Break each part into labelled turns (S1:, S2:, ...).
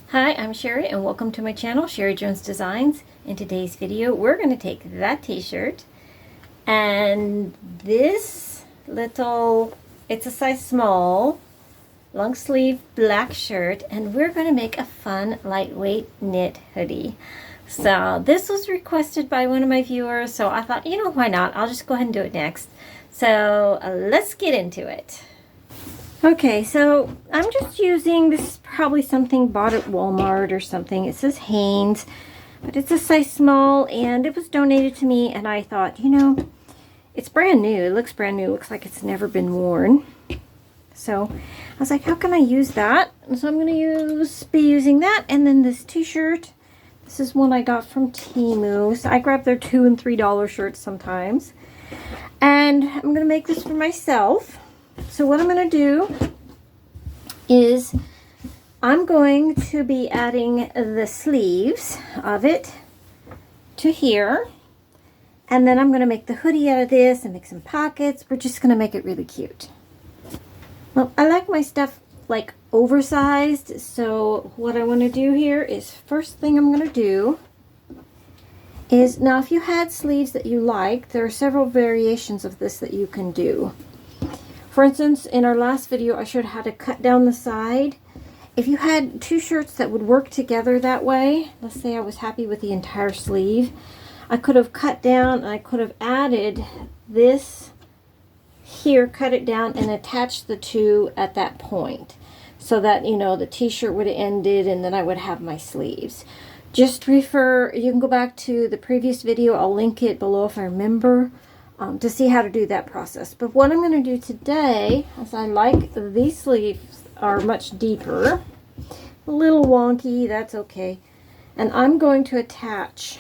S1: Hi, I'm Sherry and welcome to my channel, Sherry Jones Designs. In today's video, we're going to take that t-shirt and this little, it's a size small, long sleeve black shirt, and we're going to make a fun lightweight knit hoodie. So this was requested by one of my viewers, so I thought, you know, why not? I'll just go ahead and do it next. So let's get into it. Okay, so I'm just using, this is probably something bought at Walmart or something. It says Hanes, but it's a size small and it was donated to me, and I thought, you know, it's brand new. It looks brand new. It looks like it's never been worn. So I was like, how can I use that? And so I'm going to be using that, and then this t-shirt. This is one I got from Temu. So I grab their $2 and $3 shirts sometimes. And I'm going to make this for myself. So what I'm going to do is I'm going to be adding the sleeves of it to here. And then I'm going to make the hoodie out of this and make some pockets. We're just going to make it really cute. Well, I like my stuff like oversized. So what I want to do here is, first thing I'm going to do is, now if you had sleeves that you like, there are several variations of this that you can do. For instance, in our last video, I showed how to cut down the side. If you had two shirts that would work together that way, let's say I was happy with the entire sleeve, I could have cut down and I could have added this here, cut it down and attached the two at that point, so that, you know, the t-shirt would have ended and then I would have my sleeves. Just refer, you can go back to the previous video, I'll link it below if I remember, to see how to do that process. But what I'm going to do today is, I like these sleeves are much deeper, a little wonky, that's okay, and I'm going to attach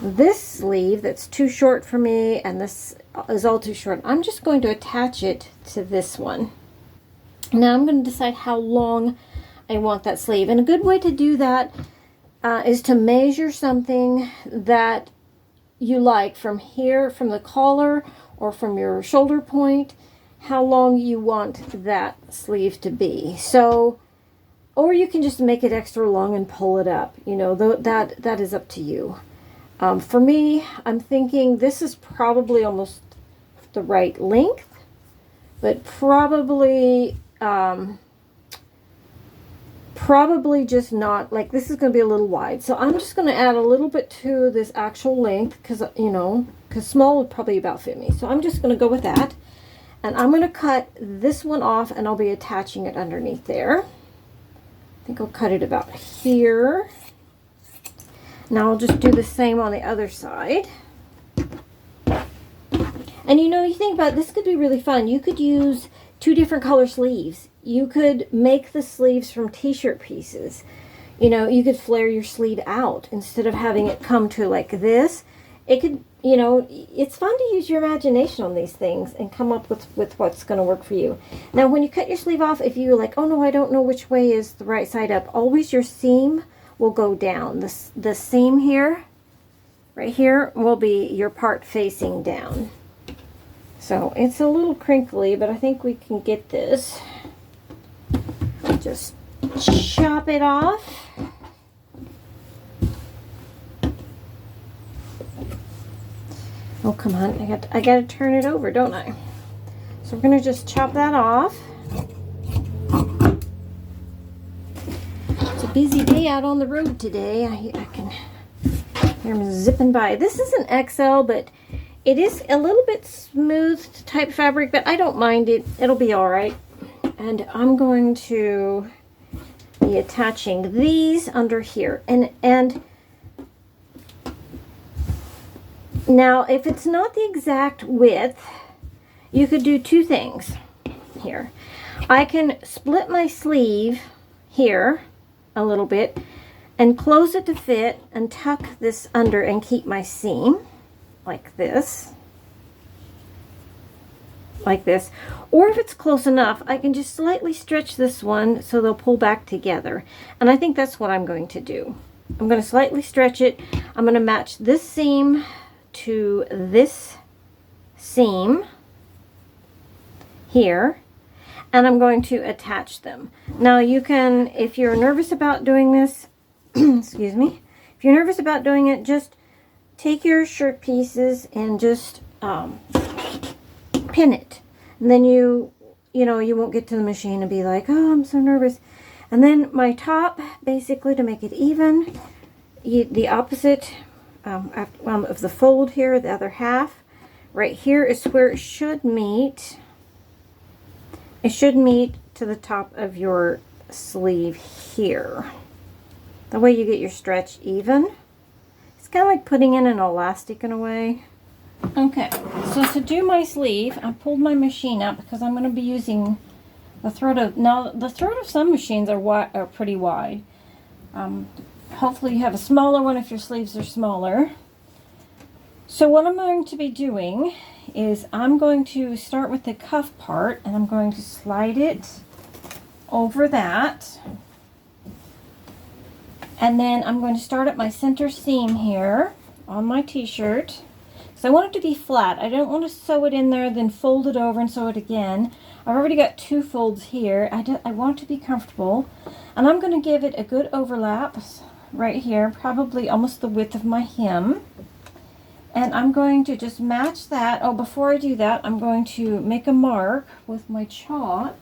S1: this sleeve that's too short for me, and this is all too short. I'm just going to attach it to this one. Now I'm going to decide how long I want that sleeve, and a good way to do that is to measure something that you like from here, from the collar or from your shoulder point, how long you want that sleeve to be. So, or you can just make it extra long and pull it up, you know, that is up to you. For me, I'm thinking this is probably almost the right length, but probably just not, like, this is going to be a little wide. So I'm just going to add a little bit to this actual length, because, you know, because small would probably about fit me. So I'm just going to go with that. And I'm going to cut this one off, and I'll be attaching it underneath there. I think I'll cut it about here. Now I'll just do the same on the other side. And, you know, you think about it, this could be really fun. You could use two different color sleeves. You could make the sleeves from t-shirt pieces. You know, you could flare your sleeve out instead of having it come to like this. It could, you know, it's fun to use your imagination on these things and come up with what's going to work for you. Now, when you cut your sleeve off, if you're like, oh no, I don't know which way is the right side up, always your seam will go down. The seam here, right here, will be your part facing down. So it's a little crinkly, but I think we can get this. Just chop it off. Oh, come on. I got to turn it over, don't I? So we're going to just chop that off. It's a busy day out on the road today. I can hear them zipping by. This is an XL, but it is a little bit smooth type fabric, but I don't mind it. It'll be all right. And I'm going to be attaching these under here. And now, if it's not the exact width, you could do two things here. I can split my sleeve here a little bit and close it to fit and tuck this under and keep my seam like this. Like this. Or if it's close enough, I can just slightly stretch this one so they'll pull back together. And I think that's what I'm going to do. I'm going to slightly stretch it. I'm going to match this seam to this seam here. and I'm going to attach them. Now you can, if you're nervous about doing this, excuse me, if you're nervous about doing it, just take your shirt pieces and just pin it. And then you won't get to the machine and be like, oh, I'm so nervous. And then my top, basically to make it even, the opposite of the fold here, the other half, right here is where it should meet. It should meet to the top of your sleeve here. That way you get your stretch even. It's kind of like putting in an elastic in a way. Okay, so to do my sleeve, I pulled my machine out because I'm going to be using the throat of, now the throat of some machines are pretty wide. Hopefully you have a smaller one if your sleeves are smaller. So what I'm going to be doing is I'm going to start with the cuff part, and I'm going to slide it over that. And then I'm going to start at my center seam here on my t-shirt. So I want it to be flat. I don't want to sew it in there, then fold it over and sew it again. I've already got 2 folds here. I want it to be comfortable. And I'm going to give it a good overlap right here, probably almost the width of my hem. And I'm going to just match that. Oh, before I do that, I'm going to make a mark with my chalk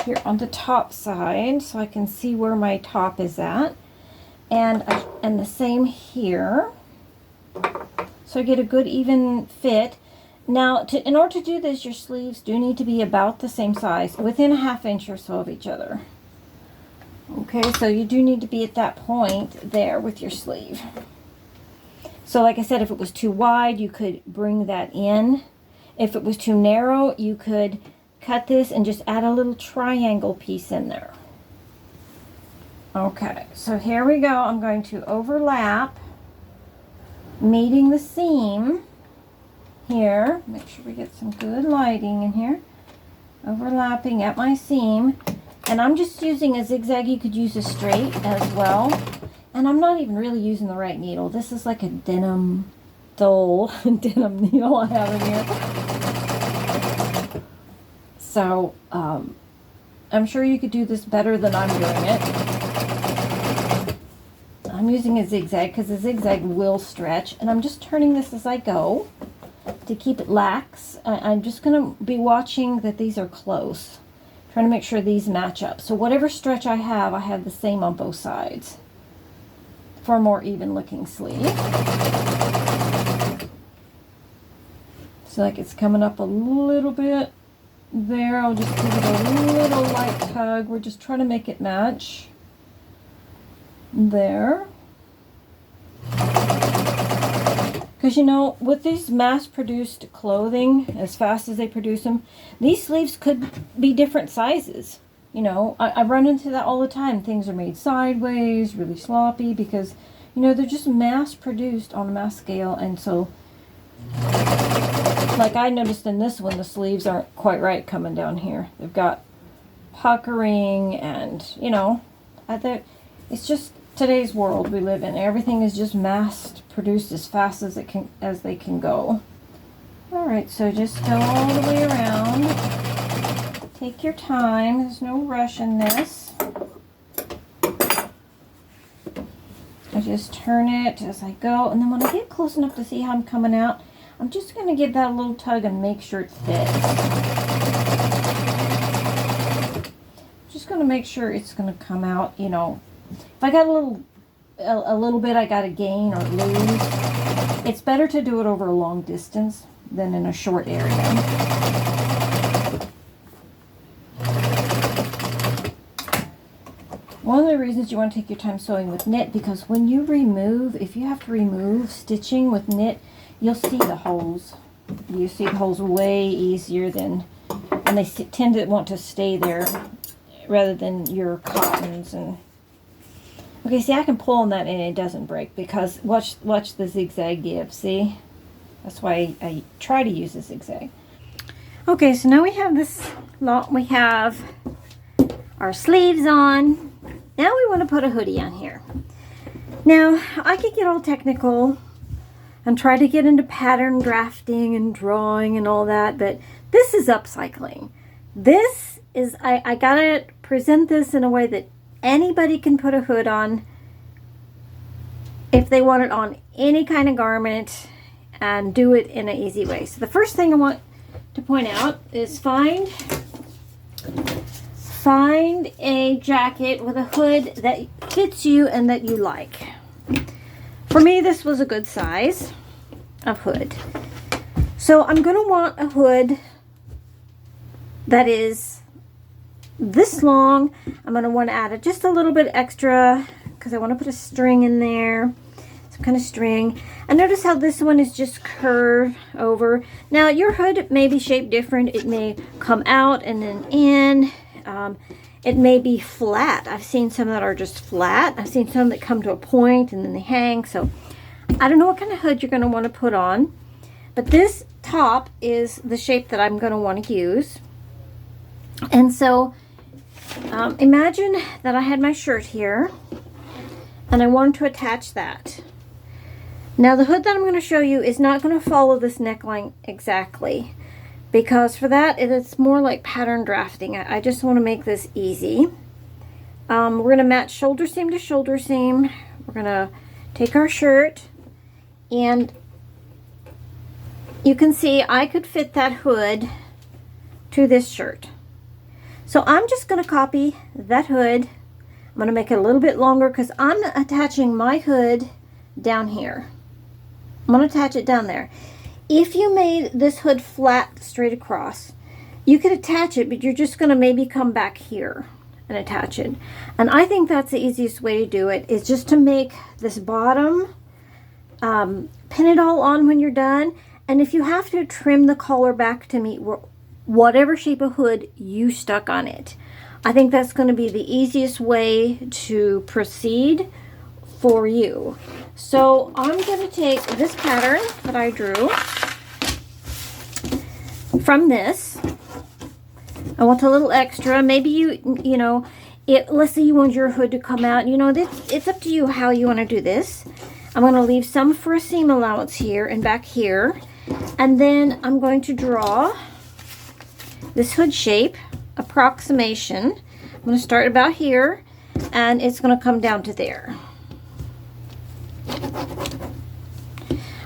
S1: here on the top side so I can see where my top is at. And the same here. So I get a good even fit. Now, in order to do this, your sleeves do need to be about the same size, within a ½ inch or so of each other. Okay, so you do need to be at that point there with your sleeve. So like I said, if it was too wide, you could bring that in. If it was too narrow, you could cut this and just add a little triangle piece in there. Okay, so here we go. I'm going to overlap, meeting the seam here. Make sure we get some good lighting in here. Overlapping at my seam. And I'm just using a zigzag. You could use a straight as well. And I'm not even really using the right needle. This is like a denim, dull denim needle I have in here. So, I'm sure you could do this better than I'm doing it. I'm using a zigzag because the zigzag will stretch, and I'm just turning this as I go to keep it lax. I'm just going to be watching that these are close, trying to make sure these match up. So whatever stretch I have the same on both sides for a more even looking sleeve. So like it's coming up a little bit there. I'll just give it a little light tug. We're just trying to make it match. There. Because with these mass-produced clothing, as fast as they produce them, these sleeves could be different sizes. I run into that all the time. Things are made sideways, really sloppy, because they're just mass-produced on a mass scale. And so, like I noticed in this one, the sleeves aren't quite right coming down here. They've got puckering, and it's just today's world we live in. Everything is just mass produced as fast as they can go. All right, so just go all the way around. Take your time. There's no rush in this. I just turn it as I go, and then when I get close enough to see how I'm coming out, I'm just going to give that a little tug and make sure it fits. Just going to make sure it's going to come out, If I got a little bit I got to gain or lose, it's better to do it over a long distance than in a short area. One of the reasons you want to take your time sewing with knit, because when you if you have to remove stitching with knit, you'll see the holes. You see the holes way easier and they tend to want to stay there rather than your cottons. And okay, see, I can pull on that and it doesn't break because watch the zigzag give. See, that's why I try to use a zigzag. Okay, so now we have this long. We have our sleeves on. Now we want to put a hoodie on here. Now I could get all technical and try to get into pattern drafting and drawing and all that, but this is upcycling. This is I gotta present this in a way that anybody can put a hood on if they want it on any kind of garment, and do it in an easy way. So the first thing I want to point out is find a jacket with a hood that fits you and that you like. For me, this was a good size of hood. So I'm going to want a hood that is this long. I'm going to want to add just a little bit extra because I want to put a string in there, some kind of string. And notice how this one is just curved over. Now your hood may be shaped different. It may come out and then in. It may be flat. I've seen some that are just flat. I've seen some that come to a point and then they hang. So I don't know what kind of hood you're going to want to put on. But this top is the shape that I'm going to want to use. And so imagine that I had my shirt here and I wanted to attach that. Now the hood that I'm going to show you is not going to follow this neckline exactly, because for that it's more like pattern drafting. I just want to make this easy. We're going to match shoulder seam to shoulder seam. We're going to take our shirt, and you can see I could fit that hood to this shirt. So I'm just going to copy that hood. I'm going to make it a little bit longer because I'm attaching my hood down here. I'm going to attach it down there. If you made this hood flat straight across, you could attach it, but you're just going to maybe come back here and attach it. And I think that's the easiest way to do it, is just to make this bottom, pin it all on when you're done. And if you have to, trim the collar back to meet whatever shape of hood you stuck on it. I think that's going to be the easiest way to proceed for you. So I'm going to take this pattern that I drew from this. I want a little extra. Maybe you know, let's say you want your hood to come out. You know, it's up to you how you want to do this. I'm going to leave some for a seam allowance here and back here. And then I'm going to draw this hood shape approximation. I'm going to start about here, and it's going to come down to there.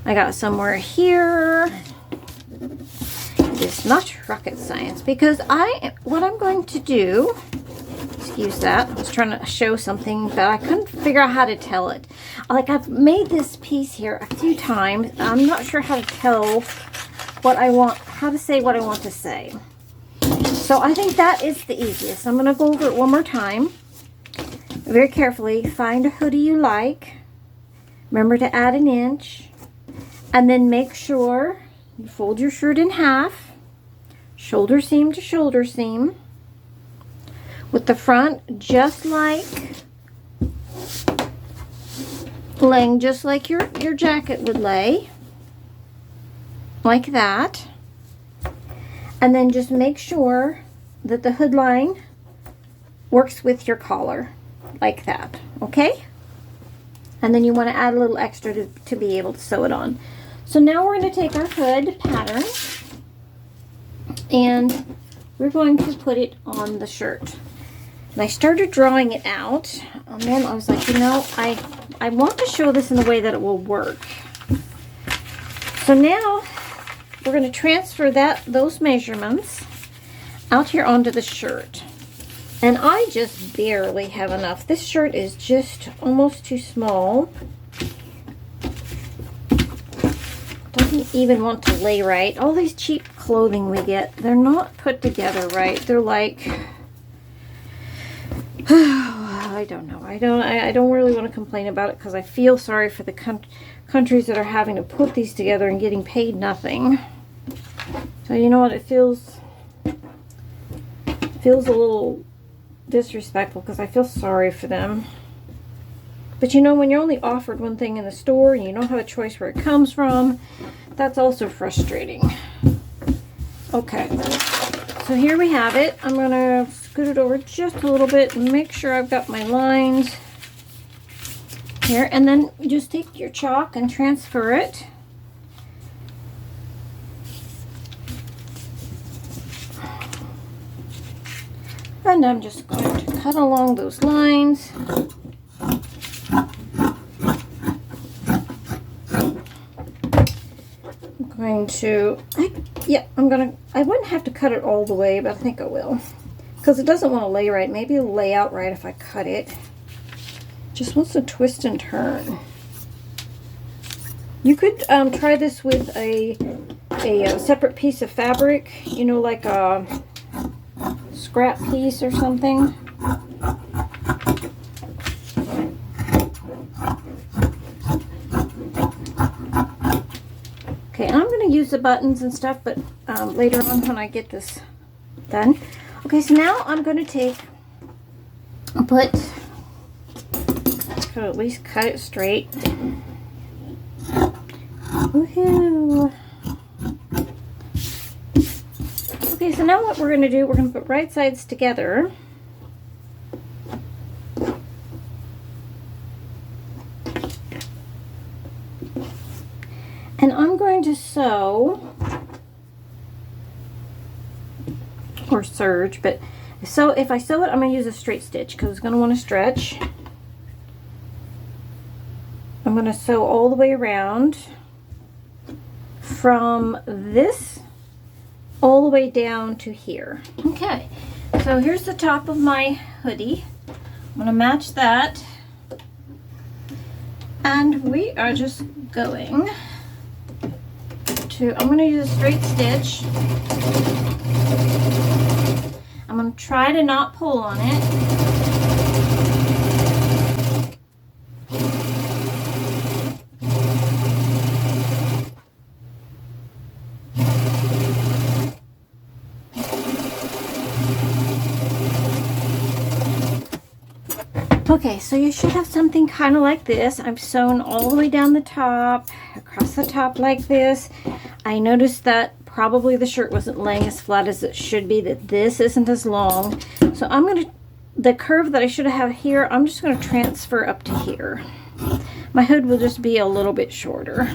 S1: I got somewhere here. It's not rocket science, because what I'm going to do, excuse that, I was trying to show something, but I couldn't figure out how to tell it. Like, I've made this piece here a few times. I'm not sure how to tell what I want, how to say what I want to say. So I think that is the easiest. I'm going to go over it one more time very carefully. Find a hoodie you like. Remember to add an inch. And then make sure you fold your shirt in half, shoulder seam to shoulder seam, with the front just like, laying just like your jacket would lay, like that. And then just make sure that the hood line works with your collar, like that, okay? And then you want to add a little extra to be able to sew it on. So now we're going to take our hood pattern and we're going to put it on the shirt. And I started drawing it out, and then I was like, you know, I want to show this in a way that it will work. So now we're going to transfer those measurements out here onto the shirt. And I just barely have enough. This shirt is just almost too small. Doesn't even want to lay right. All these cheap clothing we get, they're not put together right. They're like, I don't know. I don't really want to complain about it, because I feel sorry for the countries that are having to put these together and getting paid nothing. So you know what? It feels a little disrespectful, because I feel sorry for them. But you know, when you're only offered one thing in the store and you don't have a choice where it comes from, that's also frustrating. Okay, so here we have it. I'm going to scoot it over just a little bit and make sure I've got my lines here. And then just take your chalk and transfer it. And I'm just going to cut along those lines. I wouldn't have to cut it all the way, but I think I will. Because it doesn't want to lay right. Maybe it'll lay out right if I cut it. Just wants to twist and turn. You could try this with a separate piece of fabric, you know, like a scrap piece or something. Okay, I'm going to use the buttons and stuff, but later on when I get this done. Okay, so now I'm going to at least cut it straight. Woohoo! Okay, so now what we're going to do, we're going to put right sides together. And I'm going to sew, or serge, but so if I sew it, I'm going to use a straight stitch because it's going to want to stretch. I'm going to sew all the way around from this all the way down to here. Okay, so here's the top of my hoodie. I'm going to match that, and we are just going to, I'm going to use a straight stitch. I'm going to try to not pull on it. Okay, so you should have something kind of like this. I've sewn all the way down the top, across the top like this. I noticed that probably the shirt wasn't laying as flat as it should be, that this isn't as long. So I'm going to, the curve that I should have here, I'm just going to transfer up to here. My hood will just be a little bit shorter.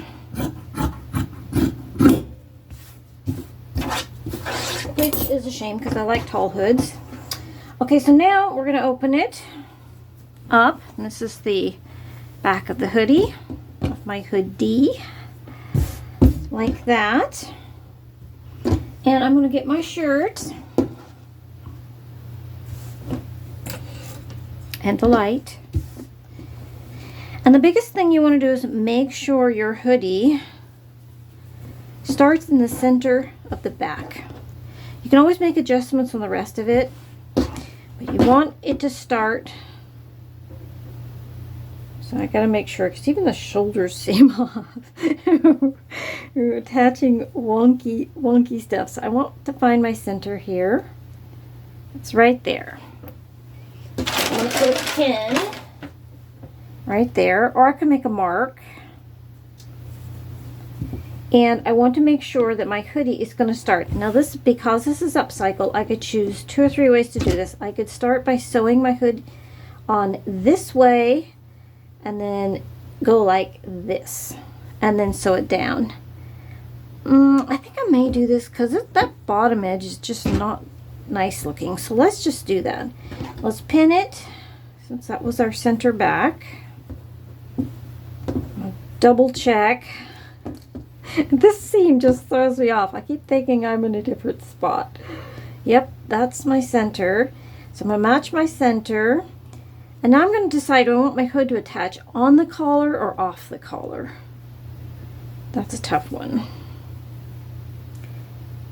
S1: Which is a shame because I like tall hoods. Okay, so now we're going to open it up. And this is the back of the hoodie, of my hoodie, like that. And I'm going to get my shirt and the light. And the biggest thing you want to do is make sure your hoodie starts in the center of the back. You can always make adjustments on the rest of it, but you want it to start. So I gotta make sure, because even the shoulders seem off. We're attaching wonky stuff. So I want to find my center here. It's right there. I'm gonna put a pin right there, or I can make a mark. And I want to make sure that my hoodie is going to start. Now this, because this is upcycled, I could choose 2 or 3 ways to do this. I could start by sewing my hood on this way, and then go like this, and then sew it down. I think I may do this because that bottom edge is just not nice looking. So let's just do that. Let's pin it, since that was our center back. I'll double check. This seam just throws me off. I keep thinking I'm in a different spot. Yep, that's my center. So I'm going to match my center. And now I'm going to decide, do I want my hood to attach on the collar or off the collar? That's a tough one.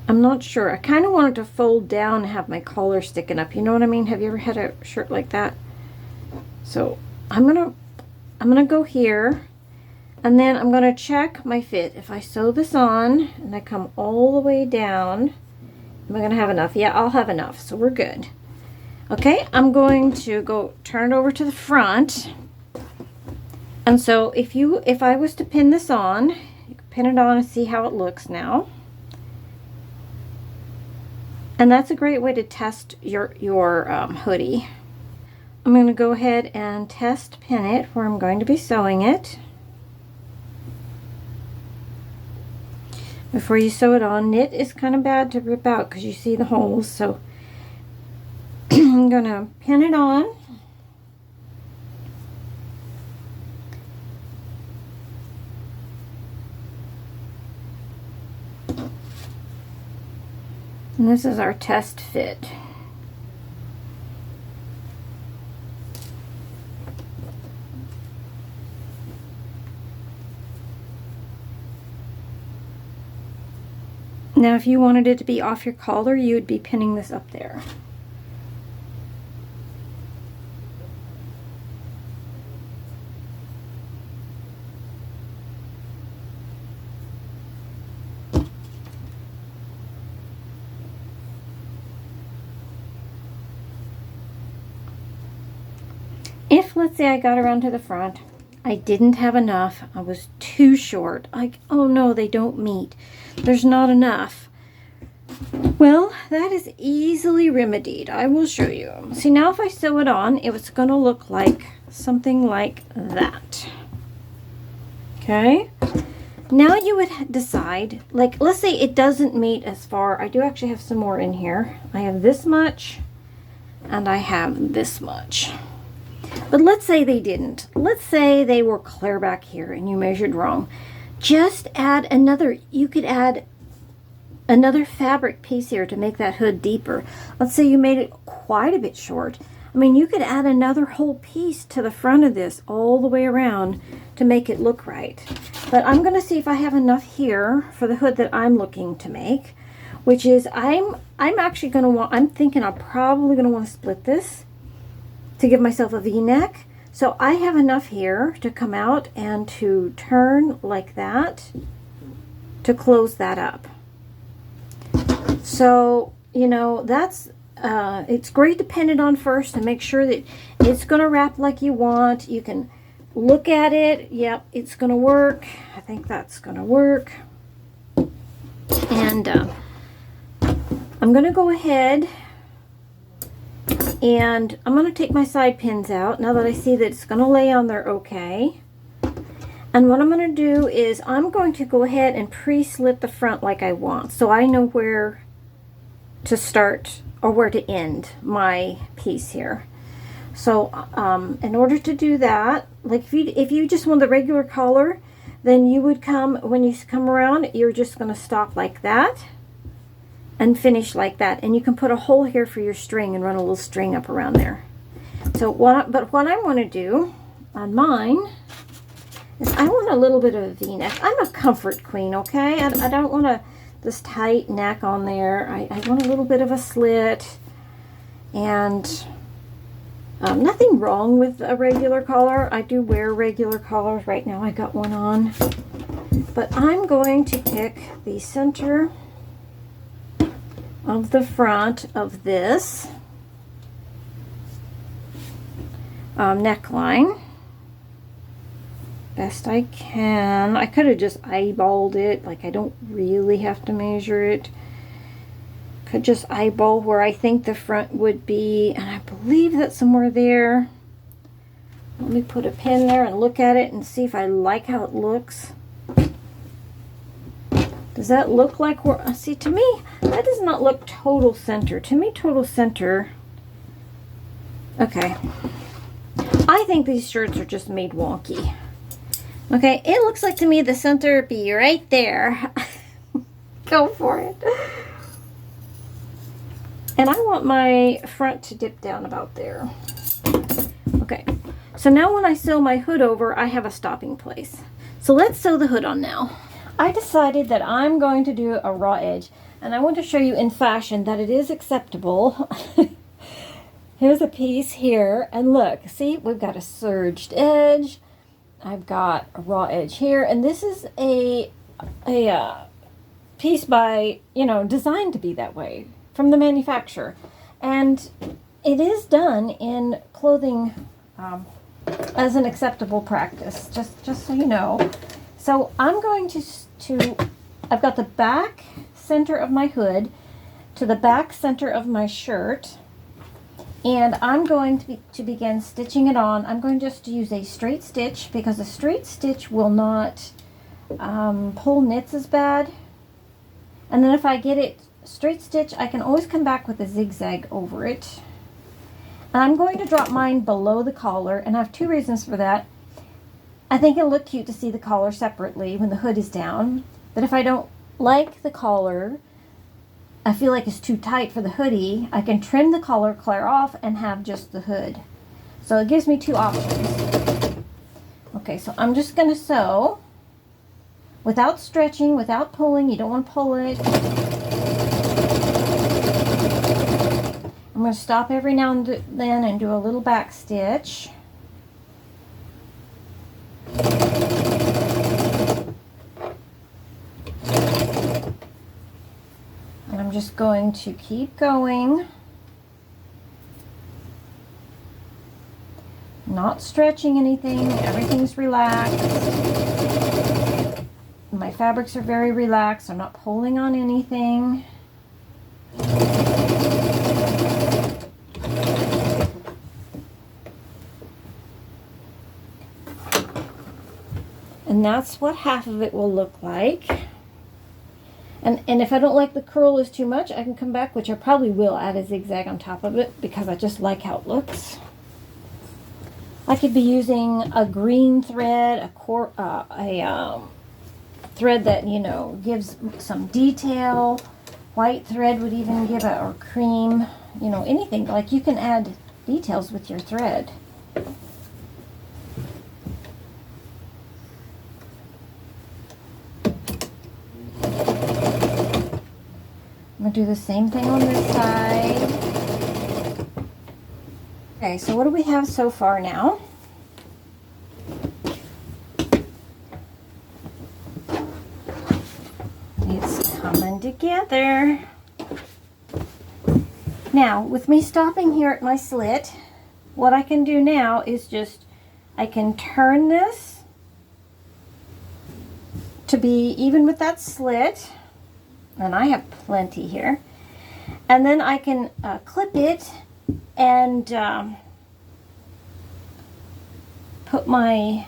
S1: I'm not sure. I kind of want it to fold down and have my collar sticking up. You know what I mean? Have you ever had a shirt like that? So I'm gonna go here, and then I'm gonna check my fit. If I sew this on and I come all the way down, am I gonna have enough? Yeah, I'll have enough. So we're good. Okay, I'm going to go turn it over to the front. And so if I was to pin this on, you can pin it on and see how it looks now. And that's a great way to test your hoodie. I'm going to go ahead and test pin it where I'm going to be sewing it. Before you sew it on, knit is kind of bad to rip out because you see the holes. So I'm gonna pin it on. And this is our test fit. Now, if you wanted it to be off your collar, you would be pinning this up there. If, let's say, I got around to the front, I didn't have enough, I was too short, like, oh no, they don't meet, there's not enough. Well, that is easily remedied. I will show you. See, now if I sew it on, it was going to look like something like that. Okay? Now you would decide, like, let's say it doesn't meet as far. I do actually have some more in here. I have this much, and I have this much. But let's say they didn't. Let's say they were clear back here and you measured wrong. Just add another, you could add another fabric piece here to make that hood deeper. Let's say you made it quite a bit short. I mean, you could add another whole piece to the front of this all the way around to make it look right. But I'm going to see if I have enough here for the hood that I'm looking to make, which is I'm actually going to want, I'm thinking I'm probably going to want to split this to give myself a V-neck. So I have enough here to come out and to turn like that to close that up. So, you know, that's, it's great to pin it on first and make sure that it's going to wrap like you want. You can look at it. Yep, it's going to work. I think that's going to work. And I'm going to go ahead and I'm going to take my side pins out now that I see that it's going to lay on there okay. And what I'm going to do is I'm going to go ahead and pre-slit the front like I want, so I know where to start or where to end my piece here. So in order to do that, like if you just want the regular collar, then you would come, when you come around, you're just going to stop like that and finish like that. And you can put a hole here for your string and run a little string up around there. So what I want to do on mine is I want a little bit of a V-neck. I'm a comfort queen, okay? I don't want this tight neck on there. I want a little bit of a slit. And nothing wrong with a regular collar. I do wear regular collars. Right now I got one on. But I'm going to pick the center of the front of this neckline best I can. I could have just eyeballed it, like I don't really have to measure it. Could just eyeball where I think the front would be, and I believe that's somewhere there. Let me put a pin there and look at it and see if I like how it looks. Does that look like we're, see, to me, that does not look total center. To me, total center, okay. I think these shirts are just made wonky. Okay, it looks like to me the center would be right there. Go for it. And I want my front to dip down about there. Okay, so now when I sew my hood over, I have a stopping place. So let's sew the hood on now. I decided that I'm going to do a raw edge, and I want to show you in fashion that it is acceptable. Here's a piece here, and look, see, we've got a serged edge. I've got a raw edge here, and this is a piece by, you know, designed to be that way from the manufacturer, and it is done in clothing as an acceptable practice, just so you know. So I'm going to I've got the back center of my hood to the back center of my shirt, and I'm going to begin stitching it on. I'm going just to use a straight stitch because a straight stitch will not pull knits as bad. And then if I get it straight stitch, I can always come back with a zigzag over it. And I'm going to drop mine below the collar, and I have two reasons for that. I think it'll look cute to see the collar separately when the hood is down. But if I don't like the collar, I feel like it's too tight for the hoodie, I can trim the collar clear off and have just the hood. So it gives me two options. Okay, so I'm just going to sew without stretching, without pulling. You don't want to pull it. I'm going to stop every now and then and do a little back stitch. And I'm just going to keep going. Not stretching anything, everything's relaxed. My fabrics are very relaxed, I'm not pulling on anything. And that's what half of it will look like. And if I don't like the curl is too much, I can come back, which I probably will, add a zigzag on top of it because I just like how it looks. I could be using a green thread, a thread that, you know, gives some detail. White thread would even give it, or cream, you know, anything. Like you can add details with your thread. I'm going to do the same thing on this side. Okay, so what do we have so far now? It's coming together. Now, with me stopping here at my slit, what I can do now is just, I can turn this to be even with that slit. And I have plenty here. And then I can clip it and put my,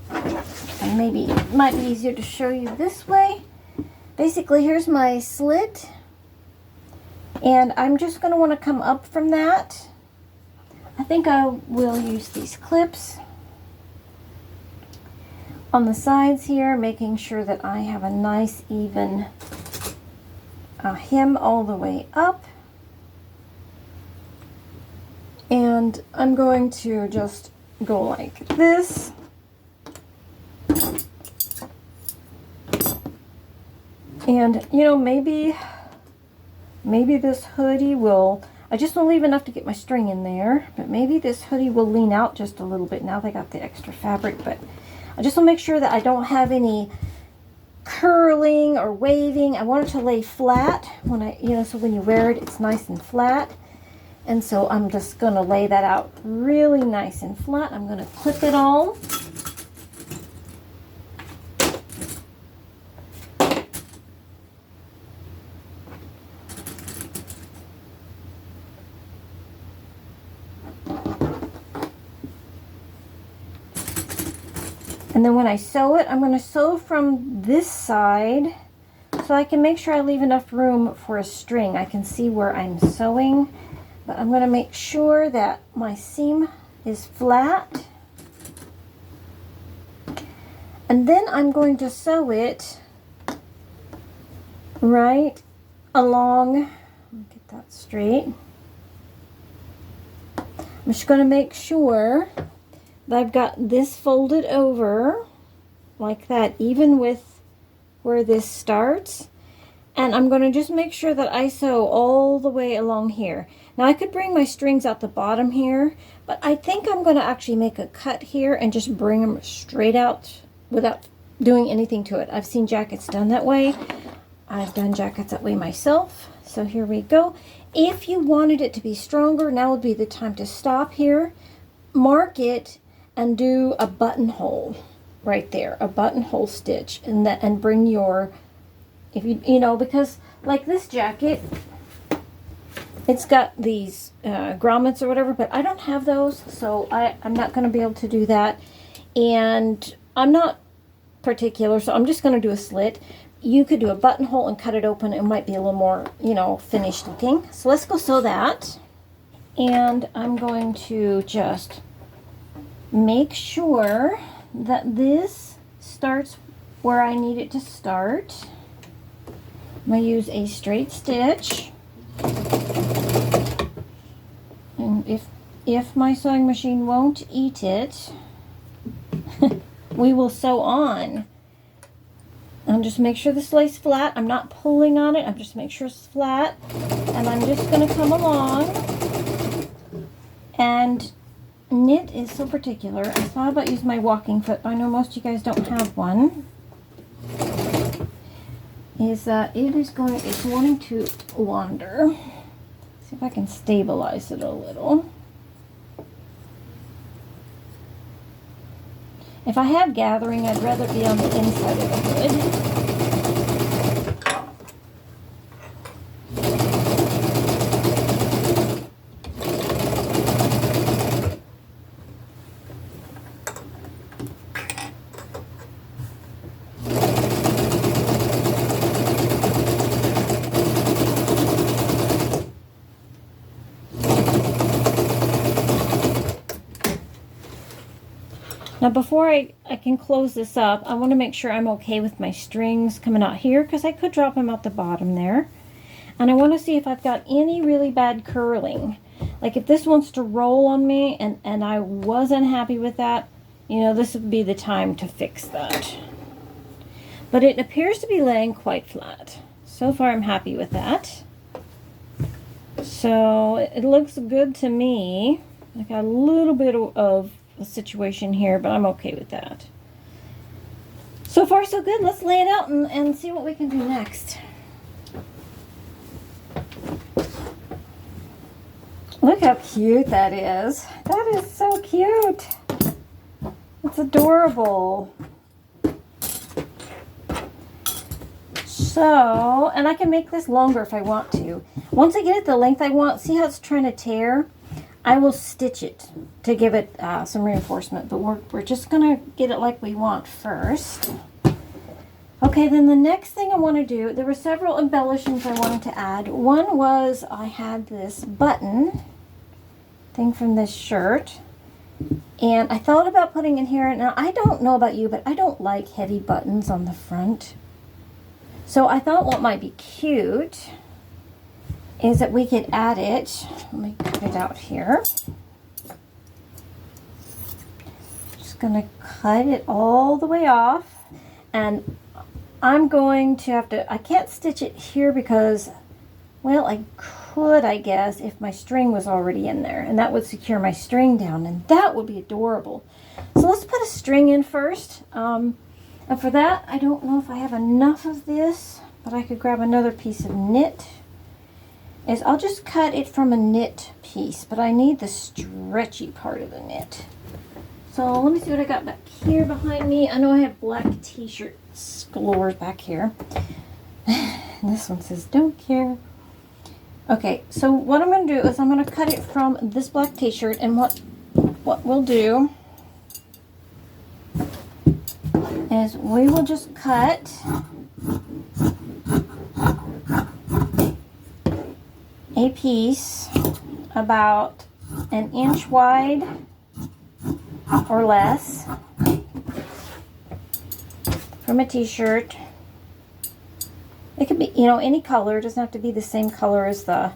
S1: and maybe it might be easier to show you this way. Basically, here's my slit. And I'm just going to want to come up from that. I think I will use these clips on the sides here, making sure that I have a nice even hem all the way up. And I'm going to just go like this. And you know, maybe this hoodie will, I just want to leave enough to get my string in there, but maybe this hoodie will lean out just a little bit. Now they got the extra fabric, but I just want to make sure that I don't have any curling or waving. I want it to lay flat when I, you know, so when you wear it, it's nice and flat. And so I'm just going to lay that out really nice and flat. I'm going to clip it all. And then when I sew it, I'm going to sew from this side so I can make sure I leave enough room for a string. I can see where I'm sewing, but I'm going to make sure that my seam is flat. And then I'm going to sew it right along, get that straight. I'm just going to make sure that I've got this folded over like that, even with where this starts. And I'm going to just make sure that I sew all the way along here. Now I could bring my strings out the bottom here, but I think I'm going to actually make a cut here and just bring them straight out without doing anything to it. I've seen jackets done that way. I've done jackets that way myself. So here we go. If you wanted it to be stronger, now would be the time to stop here, mark it, and do a buttonhole right there, a buttonhole stitch, and that, and bring your, if you know, because like this jacket, it's got these grommets or whatever, but I don't have those, so I'm not going to be able to do that, and I'm not particular, so I'm just going to do a slit. You could do a buttonhole and cut it open. It might be a little more, you know, finished looking. So let's go sew that. And I'm going to just make sure that this starts where I need it to start. I'm going to use a straight stitch. And if my sewing machine won't eat it, we will sew on. And just make sure this lays flat. I'm not pulling on it. I'm just make sure it's flat. And I'm just going to come along. And knit is so particular. I thought about using my walking foot, but I know most of you guys don't have one. Is that it's wanting to wander. See if I can stabilize it a little. If I have gathering, I'd rather be on the inside of the hood. Now before I can close this up, I want to make sure I'm okay with my strings coming out here, because I could drop them out the bottom there. And I want to see if I've got any really bad curling. Like if this wants to roll on me and I wasn't happy with that, you know, this would be the time to fix that. But it appears to be laying quite flat. So far I'm happy with that. So it looks good to me. I got a little bit of a situation here, but I'm okay with that. So far so good. Let's lay it out and see what we can do next. Look how cute that is. That is so cute. It's adorable. So, and I can make this longer if I want to. Once I get it the length I want, see how it's trying to tear? I will stitch it to give it some reinforcement, but we're just gonna get it like we want first. Okay, then the next thing I want to do, there were several embellishments I wanted to add. One was I had this button thing from this shirt, and I thought about putting in here. Now I don't know about you, but I don't like heavy buttons on the front. So I thought what might be cute is that we could add it. Let me cut it out here. Just gonna cut it all the way off, and I'm going to have to, I can't stitch it here because, well, I could, I guess, if my string was already in there, and that would secure my string down, and that would be adorable. So let's put a string in first. And for that, I don't know if I have enough of this, but I could grab another piece of knit. I'll just cut it from a knit piece, but I need the stretchy part of the knit. So let me see what I got back here behind me. I know I have black t-shirts galore back here. And this one says, don't care. Okay, so what I'm going to do is I'm going to cut it from this black t-shirt, and what we'll do is we will just cut a piece about an inch wide or less from a t-shirt. It could be, you know, any color. It doesn't have to be the same color as I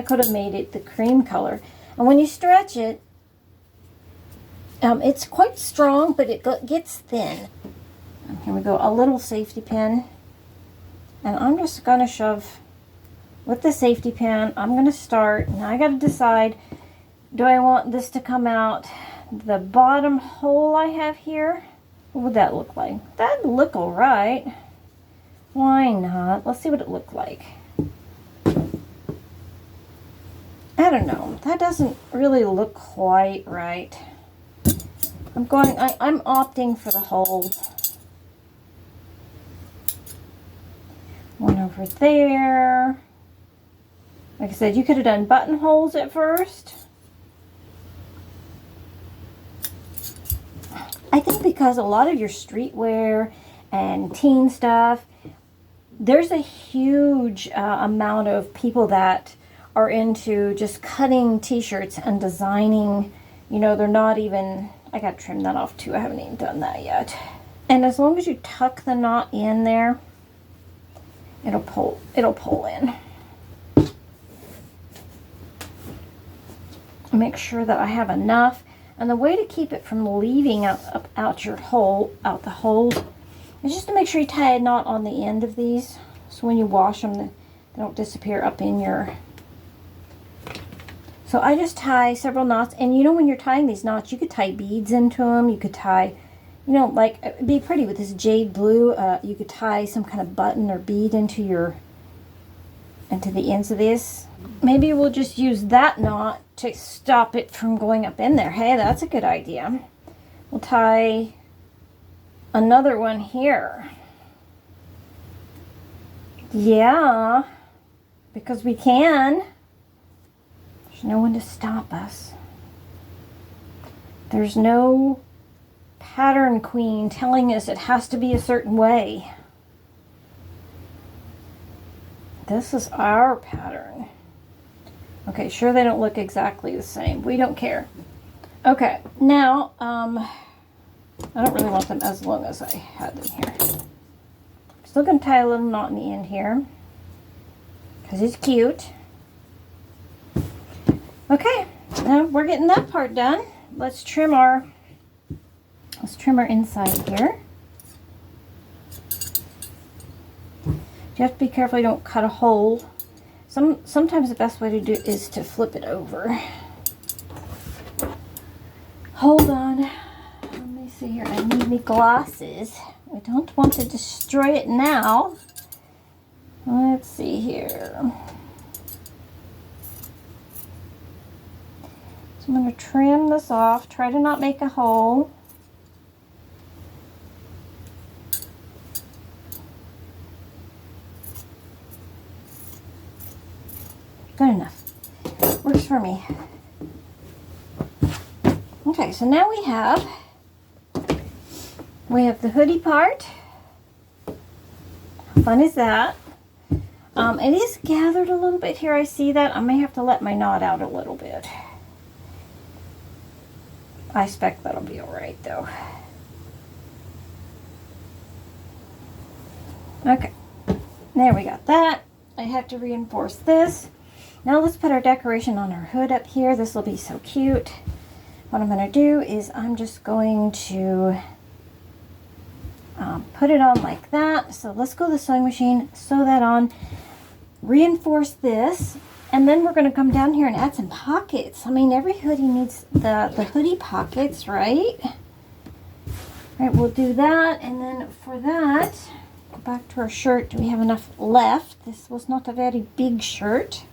S1: could have made it the cream color. And when you stretch it, it's quite strong, but it gets thin. And here we go, a little safety pin. And I'm just going to shove with the safety pin. I'm going to start. Now I got to decide, do I want this to come out the bottom hole I have here? What would that look like? That'd look all right. Why not? Let's see what it looked like. I don't know. That doesn't really look quite right. I'm opting for the hole. One over there. Like I said, you could have done buttonholes at first. I think because a lot of your streetwear and teen stuff, there's a huge amount of people that are into just cutting t-shirts and designing, you know, they're not even, I gotta trim that off too, I haven't even done that yet. And as long as you tuck the knot in there, it'll pull in. Make sure that I have enough. And the way to keep it from leaving out the holes is just to make sure you tie a knot on the end of these, so when you wash them, they don't disappear up in your... So I just tie several knots, and you know, when you're tying these knots, you could tie beads into them. You could tie, you know, like, it'd be pretty with this jade blue. You could tie some kind of button or bead into the ends of this. Maybe we'll just use that knot to stop it from going up in there. Hey, that's a good idea. We'll tie another one here. Yeah, because we can. There's no one to stop us. There's no pattern queen telling us it has to be a certain way. This is our pattern. Okay, sure, they don't look exactly the same. We don't care. Okay, now, I don't really want them as long as I had them here. Still gonna tie a little knot in the end here, because it's cute. Okay, now we're getting that part done. Let's trim our inside here. You have to be careful you don't cut a hole. Sometimes the best way to do it is to flip it over. Hold on. Let me see here. I need me glasses. I don't want to destroy it now. Let's see here. So I'm going to trim this off. Try to not make a hole. Good enough. Works for me. Okay, so now we have the hoodie part. How fun is that? It is gathered a little bit here. I see that. I may have to let my knot out a little bit. I expect that'll be all right, though. Okay, there we got that. I have to reinforce this. Now let's put our decoration on our hood up here. This will be so cute. What I'm going to do is I'm just going to put it on like that. So let's go to the sewing machine, sew that on, reinforce this, and then we're going to come down here and add some pockets. I mean, every hoodie needs the hoodie pockets, right? All right, we'll do that, and then for that, go back to our shirt. Do we have enough left? This was not a very big shirt.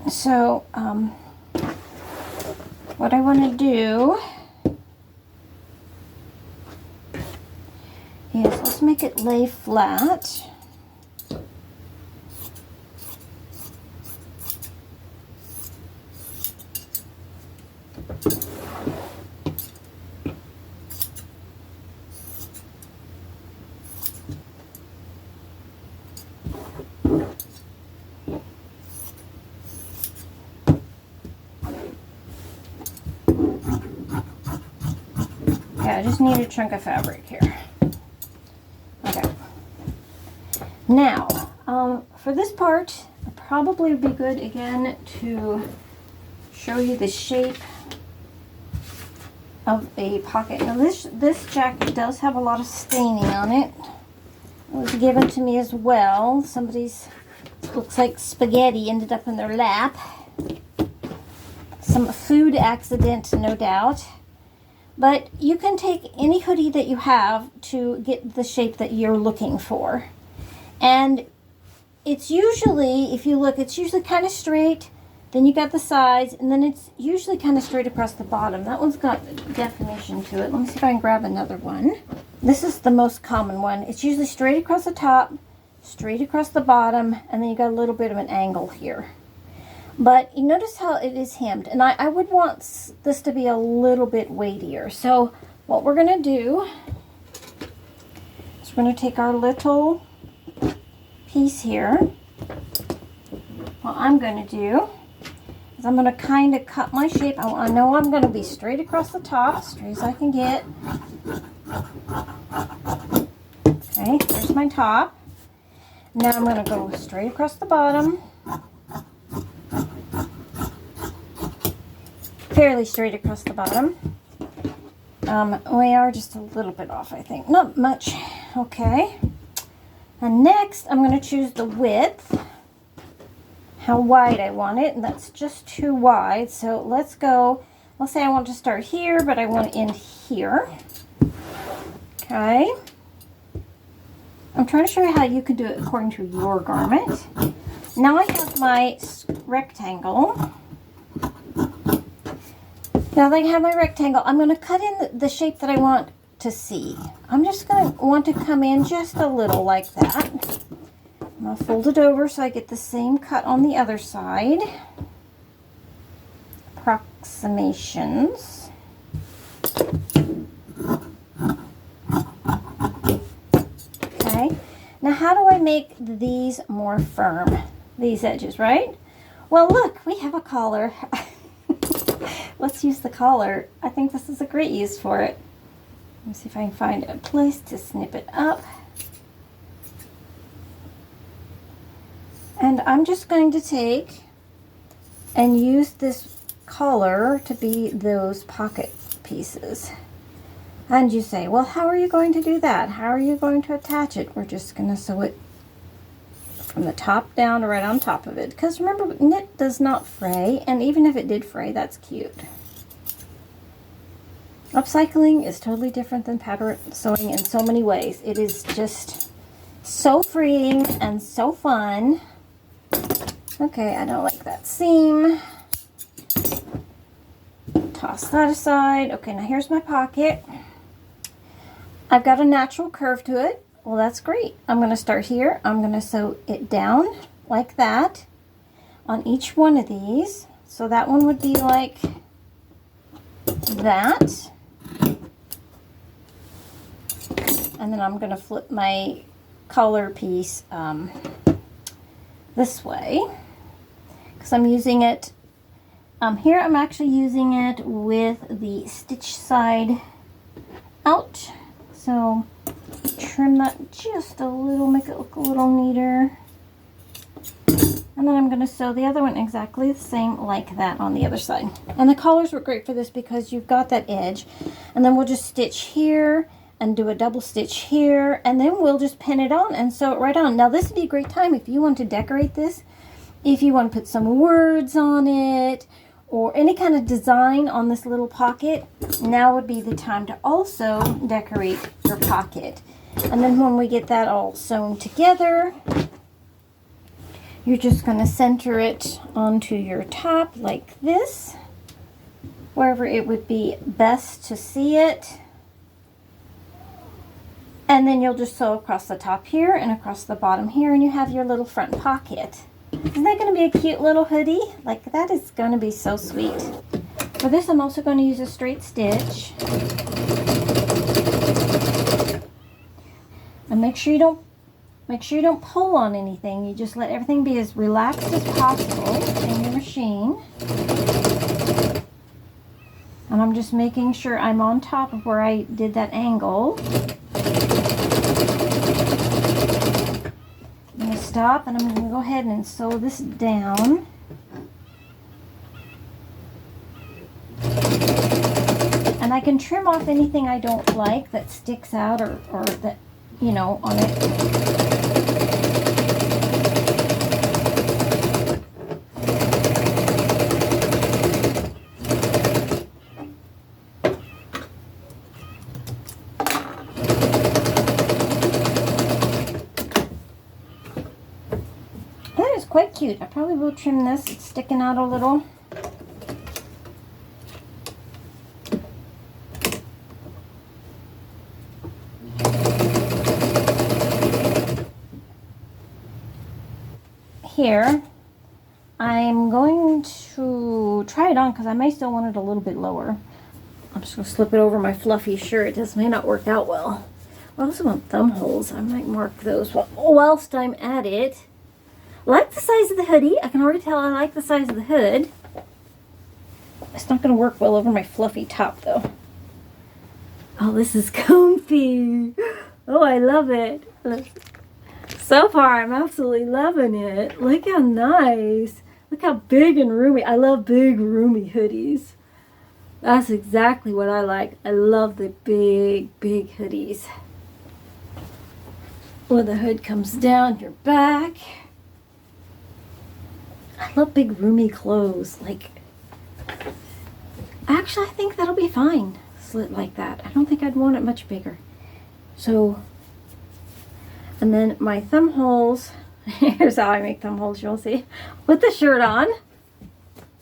S1: So, what I want to do is let's make it lay flat. I just need a chunk of fabric here. Okay. Now, for this part, it probably would be good again to show you the shape of a pocket. Now this jacket does have a lot of staining on it. It was given to me as well. Somebody's, looks like spaghetti ended up in their lap. Some food accident, no doubt. But you can take any hoodie that you have to get the shape that you're looking for. And it's usually, if you look, it's usually kind of straight. Then you got the sides, and then it's usually kind of straight across the bottom. That one's got definition to it. Let me see if I can grab another one. This is the most common one. It's usually straight across the top, straight across the bottom, and then you got a little bit of an angle here. But you notice how it is hemmed, and I would want this to be a little bit weightier. So what we're going to do is So we're going to take our little piece here. What I'm going to do is I'm going to kind of cut my shape. I know I'm going to be straight across the top, as straight as I can get. Okay, there's my top. Now I'm going to go straight across the bottom. Fairly straight across the bottom. We are just a little bit off, I think. Not much. Okay. And next, I'm going to choose the width. How wide I want it, and that's just too wide. So let's go, let's say I want to start here, but I want to end here. Okay. I'm trying to show you how you can do it according to your garment. Now I have my rectangle. Now that I have my rectangle, I'm going to cut in the shape that I want to see. I'm just going to want to come in just a little like that. I'm going to fold it over so I get the same cut on the other side. Approximations. Okay. Now how do I make these more firm? These edges, right? Well, look, we have a collar. Let's use the collar. I think this is a great use for it. Let me see if I can find a place to snip it up. And I'm just going to take and use this collar to be those pocket pieces. And you say, well, how are you going to do that? How are you going to attach it? We're just going to sew it from the top down right on top of it. Because remember, knit does not fray, and even if it did fray, that's cute. Upcycling is totally different than pattern sewing in so many ways. It is just so freeing and so fun. Okay, I don't like that seam. Toss that aside. Okay, now here's my pocket. I've got a natural curve to it. Well, that's great. I'm going to start here. I'm going to sew it down like that on each one of these. So that one would be like that. And then I'm going to flip my collar piece this way. Because I'm using it, here I'm actually using it with the stitch side out. So trim that just a little, make it look a little neater. And then I'm going to sew the other one exactly the same like that on the other side. And the collars work great for this because you've got that edge. And then we'll just stitch here and do a double stitch here. And then we'll just pin it on and sew it right on. Now this would be a great time if you want to decorate this. If you want to put some words on it or any kind of design on this little pocket, now would be the time to also decorate your pocket. And then when we get that all sewn together, you're just going to center it onto your top like this, wherever it would be best to see it. And then you'll just sew across the top here and across the bottom here, and you have your little front pocket. Isn't that going to be a cute little hoodie? Like, that is going to be so sweet. For this, I'm also going to use a straight stitch. And make sure you don't pull on anything. You just let everything be as relaxed as possible in your machine. And I'm just making sure I'm on top of where I did that angle. I'm going to stop and I'm going to go ahead and sew this down. And I can trim off anything I don't like that sticks out or that, you know, on it. That is quite cute. I probably will trim this. It's sticking out a little. Here, I'm going to try it on because I may still want it a little bit lower. I'm just going to slip it over my fluffy shirt. This may not work out well. I also want thumb holes. I might mark those whilst I'm at it. Like the size of the hoodie. I can already tell I like the size of the hood. It's not going to work well over my fluffy top, though. Oh, this is comfy. Oh, I love it. So far, I'm absolutely loving it. Look how nice. Look how big and roomy. I love big, roomy hoodies. That's exactly what I like. I love the big, big hoodies. Where the hood comes down your back. I love big, roomy clothes. Like, actually, I think that'll be fine. Slit like that. I don't think I'd want it much bigger. So, and then my thumb holes. Here's how I make thumb holes, you'll see. Put the shirt on.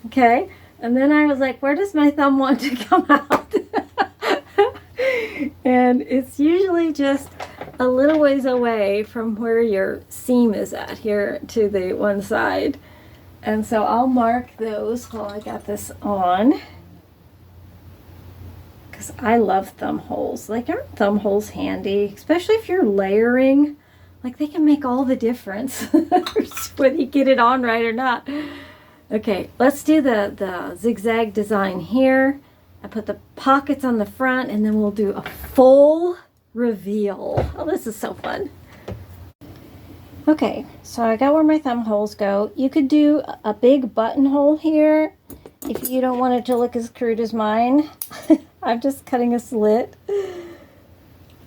S1: Okay. And then I was like, where does my thumb want to come out? And it's usually just a little ways away from where your seam is at here to the one side. And so I'll mark those while I got this on. Because I love thumb holes. Like, aren't thumb holes handy? Especially if you're layering. Like, they can make all the difference whether you get it on right or not. Okay, let's do the zigzag design here. I put the pockets on the front, and then we'll do a full reveal. Oh, this is so fun. Okay, so I got where my thumb holes go. You could do a big buttonhole here if you don't want it to look as crude as mine. I'm just cutting a slit.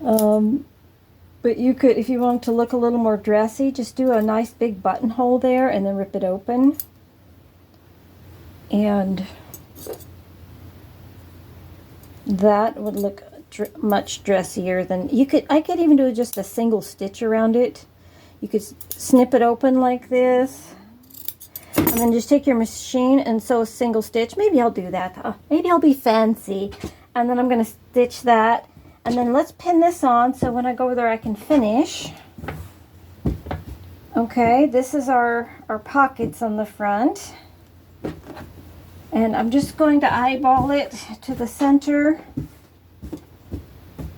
S1: But you could, if you want to look a little more dressy, just do a nice big buttonhole there and then rip it open. And that would look much dressier than you could. I could even do just a single stitch around it. You could snip it open like this, and then just take your machine and sew a single stitch. Maybe I'll do that though. Maybe I'll be fancy. And then I'm going to stitch that. And then let's pin this on so when I go over there I can finish. Okay, this is our pockets on the front. And I'm just going to eyeball it to the center.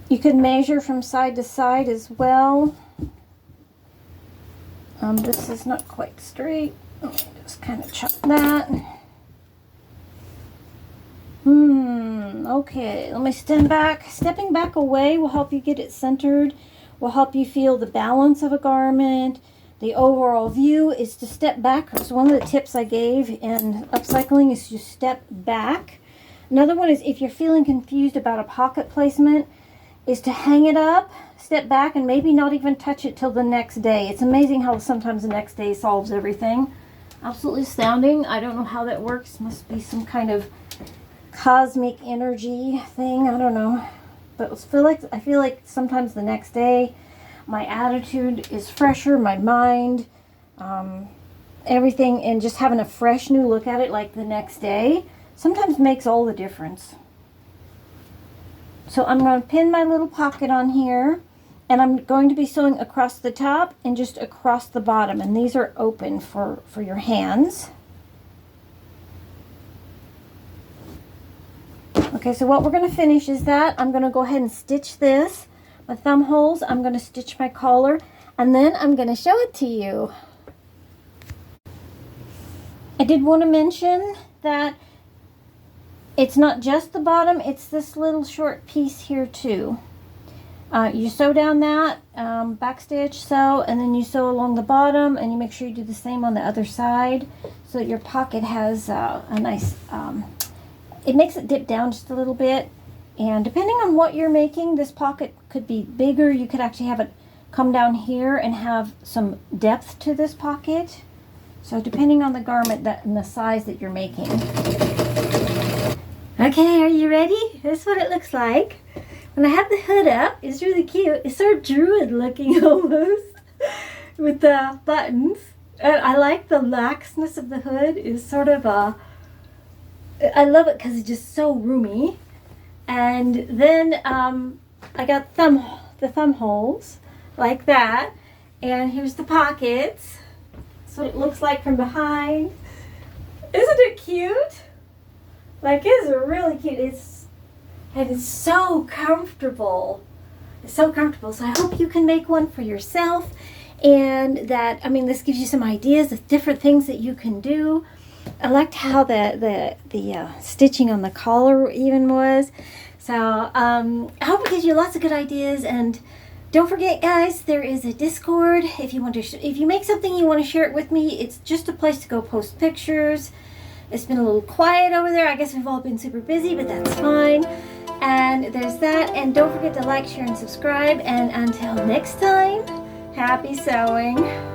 S1: You can measure from side to side as well. This is not quite straight. Let me just kind of chop that. Okay, let me stand back. Stepping back away will help you get it centered, will help you feel the balance of a garment. The overall view is to step back. So one of the tips I gave in upcycling is to step back. Another one is if you're feeling confused about a pocket placement, is to hang it up, step back, and maybe not even touch it till the next day. It's amazing how sometimes the next day solves everything. Absolutely astounding. I don't know how that works. Must be some kind of cosmic energy thing. I don't know. But I feel like sometimes the next day my attitude is fresher, my mind, everything, and just having a fresh new look at it like the next day sometimes makes all the difference. So I'm going to pin my little pocket on here, and I'm going to be sewing across the top and just across the bottom, and these are open for your hands. Okay, so what we're going to finish is that I'm going to go ahead and stitch this, my thumb holes. I'm going to stitch my collar, and then I'm going to show it to you. I did want to mention that it's not just the bottom, it's this little short piece here too. You sew down that, back stitch, sew, and then you sew along the bottom, and you make sure you do the same on the other side so that your pocket has a nice, it makes it dip down just a little bit. And depending on what you're making, this pocket could be bigger. You could actually have it come down here and have some depth to this pocket. So depending on the garment and the size that you're making. Okay, are you ready? This is what it looks like. When I have the hood up, it's really cute. It's sort of druid looking almost with the buttons. And I like the laxness of the hood. It's sort of a, I love it because it's just so roomy. And then I got the thumb holes like that. And here's the pockets. That's what it looks like from behind. Isn't it cute? Like, it's really cute. And it's so comfortable. It's so comfortable. So I hope you can make one for yourself. And that, I mean, this gives you some ideas of different things that you can do. I liked how the stitching on the collar even was. So I hope it gives you lots of good ideas. And don't forget, guys, there is a Discord. If you want to, if you make something you want to share it with me, it's just a place to go post pictures. It's been a little quiet over there. I guess we've all been super busy, but that's fine. And there's that. And don't forget to like, share, and subscribe. And until next time, happy sewing.